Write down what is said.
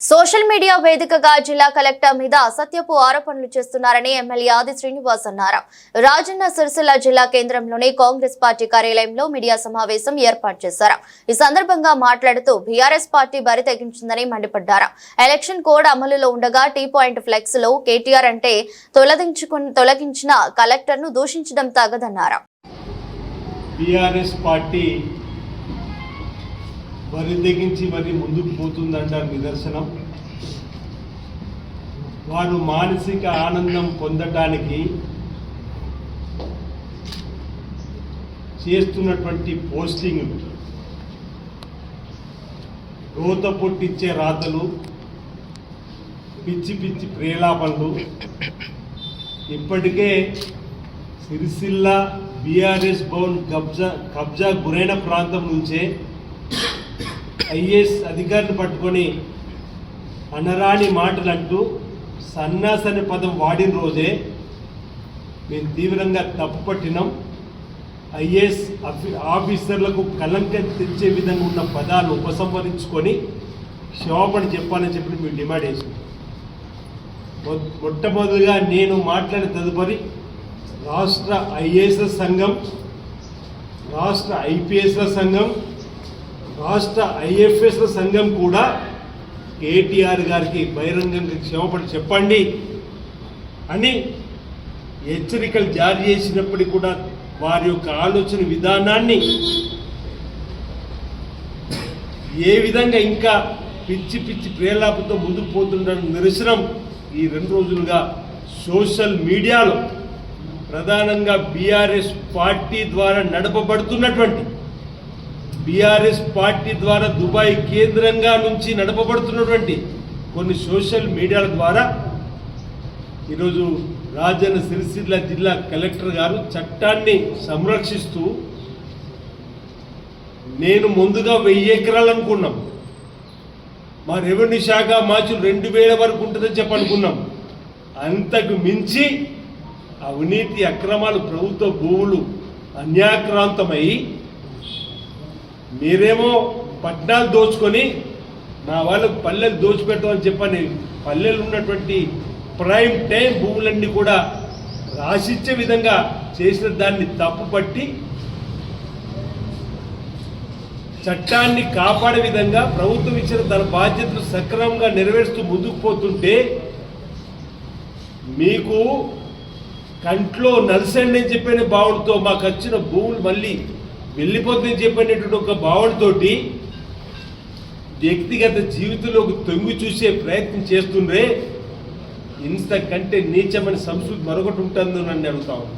Social media వేదికగా జిల్లా collector మీద అసత్యపు ఆరోపణలు చేస్తున్నారని ఎమ్మెల్యే ఆది శ్రీనివాస్ అన్నారు. రాజన్న సిరిసిల్ల జిల్లా కేంద్రంలోని కాంగ్రెస్ పార్టీ కార్యాలయంలో మీడియా సమావేశం ఏర్పాటు చేశారు. ఈ సందర్భంగా మాట్లాడుతూ బీఆర్ఎస్ పార్టీ బరి తెగించిందని మండిపడ్డారు. ఎలక్షన్ కోడ్ అమలులో ఉండగా టీ పాయింట్ ఫ్లెక్స్ లో కేటీఆర్ అంటే తొలగించిన కలెక్టర్ ను దూషించడం తగదన్నారు. వరి తెగించి మరి ముందుకు పోతుందంటారు నిదర్శనం. వారు మానసిక ఆనందం పొందటానికి చేస్తున్నటువంటి పోస్టింగ్ రోత పొట్టిచ్చే రాతలు, పిచ్చి పిచ్చి ప్రేలాపనలు ఇప్పటికే సిరిసిల్ల బీఆర్ఎస్ భవన్ కబ్జా గురైన ప్రాంతం నుంచే ఐఏఎస్ అధికారిని పట్టుకొని అనరాని మాటలు అంటూ సన్నాసని పదం వాడిన రోజే మేము తీవ్రంగా తప్పుపట్టినాం. ఐఏఎస్ ఆఫీసర్లకు కలంకం తెచ్చే విధంగా ఉన్న పదాలు ఉపసంహరించుకొని క్షమాపణ చెప్పాలని చెప్పి మేము డిమాండ్ చేసాం. మొట్టమొదటిగా నేను మాట్లాడిన తదుపరి రాష్ట్ర ఐఏఎస్ సంఘం, రాష్ట్ర ఐపీఎస్ల సంఘం, రాష్ట్ర ఐఎఫ్ఎస్ల సంఘం కూడా కేటీఆర్ గారికి బహిరంగంగా క్షమాపణ చెప్పండి అని హెచ్చరికలు జారీ చేసినప్పటికీ కూడా వారి యొక్క ఆలోచన విధానాన్ని ఏ విధంగా ఇంకా పిచ్చి పిచ్చి ప్రేలాపంతో ముందుకు పోతుండడం నిరసనం ఈ 2 రోజులుగా సోషల్ మీడియాలో ప్రధానంగా బీఆర్ఎస్ పార్టీ ద్వారా నడపబడుతున్నటువంటి బీఆర్ఎస్ పార్టీ ద్వారా దుబాయ్ కేంద్రంగా నుంచి నడపబడుతున్నటువంటి కొన్ని సోషల్ మీడియాల ద్వారా ఈరోజు రాజన్న సిరిసిల్ల జిల్లా కలెక్టర్ గారు చట్టాన్ని సంరక్షిస్తూ నేను ముందుగా 1000 ఎకరాలు అనుకున్నాం, మా రెవెన్యూ శాఖ మాచులు 2000 వరకు ఉంటుందని చెప్పనుకున్నాం. అంతకు మించి అవినీతి అక్రమాలు, ప్రభుత్వ భూములు అన్యాక్రాంతమై మీరేమో పట్టణాలు దోచుకొని మా వాళ్ళకు పల్లెలు దోచిపెట్టమని చెప్పని పల్లెలు ఉన్నటువంటి ప్రైమ్ టైం భూములన్నీ కూడా రాసిచ్చే విధంగా చేసిన దాన్ని తప్పుపట్టి చట్టాన్ని కాపాడే విధంగా ప్రభుత్వం ఇచ్చిన తన బాధ్యతలు సక్రమంగా నెరవేరుస్తూ ముందుకు పోతుంటే మీకు కంట్లో నలిసండి అని చెప్పిన భావనతో మాకు వచ్చిన భూములు మళ్ళీ వెళ్ళిపోతుందని చెప్పినటువంటి ఒక భావనతోటి వ్యక్తిగత జీవితంలోకి తొంగి చూసే ప్రయత్నం చేస్తుండ్రే. ఇంతకంటే నీచమైన సంస్కృతి మరొకటి ఉంటుందో నన్ను అడుగుతాను.